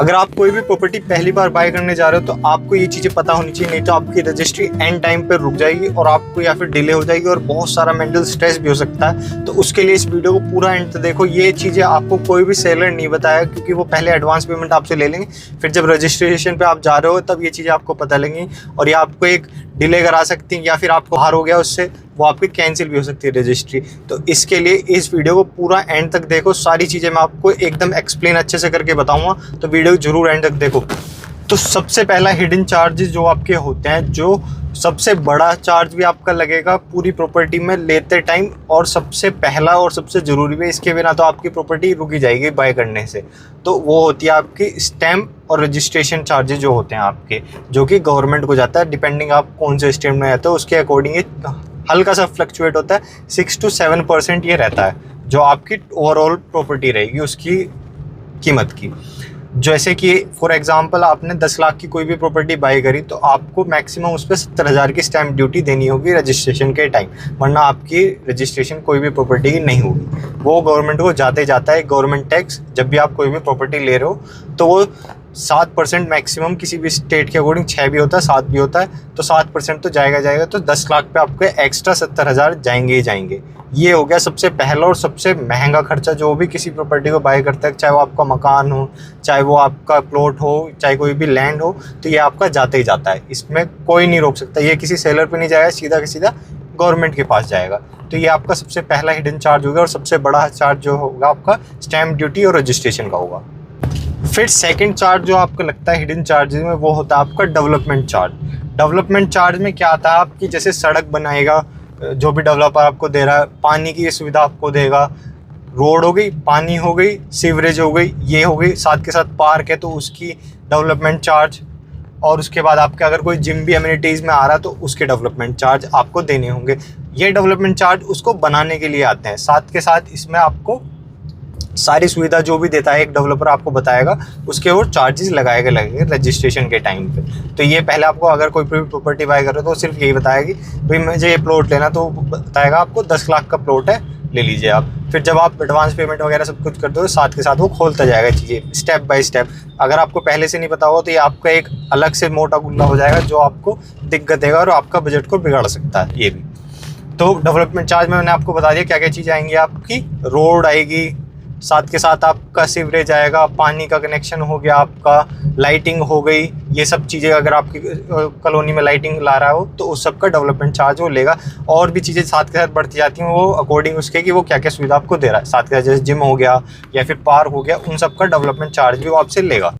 अगर आप कोई भी प्रॉपर्टी पहली बार बाय करने जा रहे हो तो आपको ये चीज़ें पता होनी चाहिए, नहीं तो आपकी रजिस्ट्री एंड टाइम पे रुक जाएगी और आपको या फिर डिले हो जाएगी और बहुत सारा मेंटल स्ट्रेस भी हो सकता है। तो उसके लिए इस वीडियो को पूरा एंड तक देखो। ये चीज़ें आपको कोई भी सेलर नहीं बताया, क्योंकि वो पहले एडवांस पेमेंट आपसे ले लेंगे, फिर जब रजिस्ट्रेशन पे आप जा रहे हो तब ये चीज़ें आपको पता लगेंगी और ये आपको एक डिले करा सकती हैं, या फिर आपको हार हो गया उससे वो आपकी कैंसिल भी हो सकती है रजिस्ट्री। तो इसके लिए इस वीडियो को पूरा एंड तक देखो, सारी चीज़ें मैं आपको एकदम एक्सप्लेन अच्छे से करके बताऊंगा, तो वीडियो जरूर एंड तक देखो। तो सबसे पहला हिडन चार्जेस जो आपके होते हैं, जो सबसे बड़ा चार्ज भी आपका लगेगा पूरी प्रॉपर्टी में लेते टाइम, और सबसे पहला और सबसे ज़रूरी भी, इसके बिना तो आपकी प्रॉपर्टी रुकी जाएगी बाय करने से, तो वो होती है आपकी स्टैम्प और रजिस्ट्रेशन चार्जेस जो होते हैं आपके, जो कि गवर्नमेंट को जाता है। डिपेंडिंग आप कौन से स्टेट में रहते हो उसके अकॉर्डिंग ये हल्का सा फ्लक्चुएट होता है, 6 to 7% ये रहता है जो आपकी ओवरऑल प्रॉपर्टी रहेगी उसकी कीमत की। जैसे कि फॉर एग्जांपल आपने 10 लाख की कोई भी प्रॉपर्टी बाई करी तो आपको मैक्सिमम उस पर 70,000 की स्टैम्प ड्यूटी देनी होगी रजिस्ट्रेशन के टाइम, वरना आपकी रजिस्ट्रेशन कोई भी प्रॉपर्टी की नहीं होगी। वो गवर्नमेंट को जाते जाता है गवर्नमेंट टैक्स। जब भी आप कोई भी प्रॉपर्टी ले रहे हो तो वो 7% मैक्सिमम, किसी भी स्टेट के अकॉर्डिंग 6 भी होता है 7 भी होता है, तो 7% तो जाएगा। तो 10 लाख पे आपके एक्स्ट्रा 70,000 जाएंगे ही जाएंगे। ये हो गया सबसे पहला और सबसे महंगा खर्चा जो भी किसी प्रॉपर्टी को बाय करता है, चाहे वो आपका मकान हो, चाहे वो आपका प्लॉट हो, चाहे कोई भी लैंड हो, तो ये आपका जाते ही जाता है, इसमें कोई नहीं रोक सकता। ये किसी सेलर पे नहीं जाएगा, सीधा का सीधा गवर्नमेंट के पास जाएगा। तो ये आपका सबसे पहला हिडन चार्ज होगा, और सबसे बड़ा चार्ज जो होगा आपका स्टैम्प ड्यूटी और रजिस्ट्रेशन का होगा। फिर सेकंड चार्ज जो आपको लगता है हिडन चार्जेस में, वो होता है आपका डेवलपमेंट चार्ज। डेवलपमेंट चार्ज में क्या आता है, आपकी जैसे सड़क बनाएगा, जो भी डेवलपर आपको दे रहा है, पानी की सुविधा आपको देगा, रोड हो गई, पानी हो गई, सीवरेज हो गई, ये हो गई, साथ के साथ पार्क है तो उसकी डेवलपमेंट चार्ज, और उसके बाद आपके अगर कोई जिम भी अम्यूनिटीज़ में आ रहा है तो उसके डेवलपमेंट चार्ज आपको देने होंगे। ये डेवलपमेंट चार्ज उसको बनाने के लिए आते हैं, साथ के साथ इसमें आपको सारी सुविधा जो भी देता है एक डेवलपर आपको बताएगा, उसके वो चार्जेस लगेंगे रजिस्ट्रेशन के टाइम पे। तो ये पहले आपको अगर कोई प्रॉपर्टी बाय कर रहे हो तो सिर्फ यही बताएगी भाई मुझे ये प्लॉट लेना, तो बताएगा आपको 10 लाख का प्लॉट है, ले लीजिए आप। फिर जब आप एडवांस पेमेंट वगैरह सब कुछ करते हो, साथ के साथ वो खोलता जाएगा चीज़ें स्टेप बाय स्टेप। अगर आपको पहले से नहीं पता हो तो ये आपका एक अलग से मोटा गुल्ला हो जाएगा जो आपको दिक्कत देगा और आपका बजट को बिगाड़ सकता है ये भी। तो डेवलपमेंट चार्ज में मैंने आपको बता दिया क्या क्या चीज़ें आएंगी आपकी। रोड आएगी, साथ के साथ आपका सीवरेज आएगा, पानी का कनेक्शन हो गया आपका, लाइटिंग हो गई, ये सब चीज़ें अगर आपकी कॉलोनी में लाइटिंग ला रहा हो तो उस सब का डेवलपमेंट चार्ज वो लेगा। और भी चीज़ें साथ के साथ बढ़ती जाती हैं वो अकॉर्डिंग उसके कि वो क्या क्या सुविधा आपको दे रहा है। साथ के साथ जैसे जिम हो गया या फिर पार्क हो गया, उन सब का डेवलपमेंट चार्ज भी वो आपसे लेगा।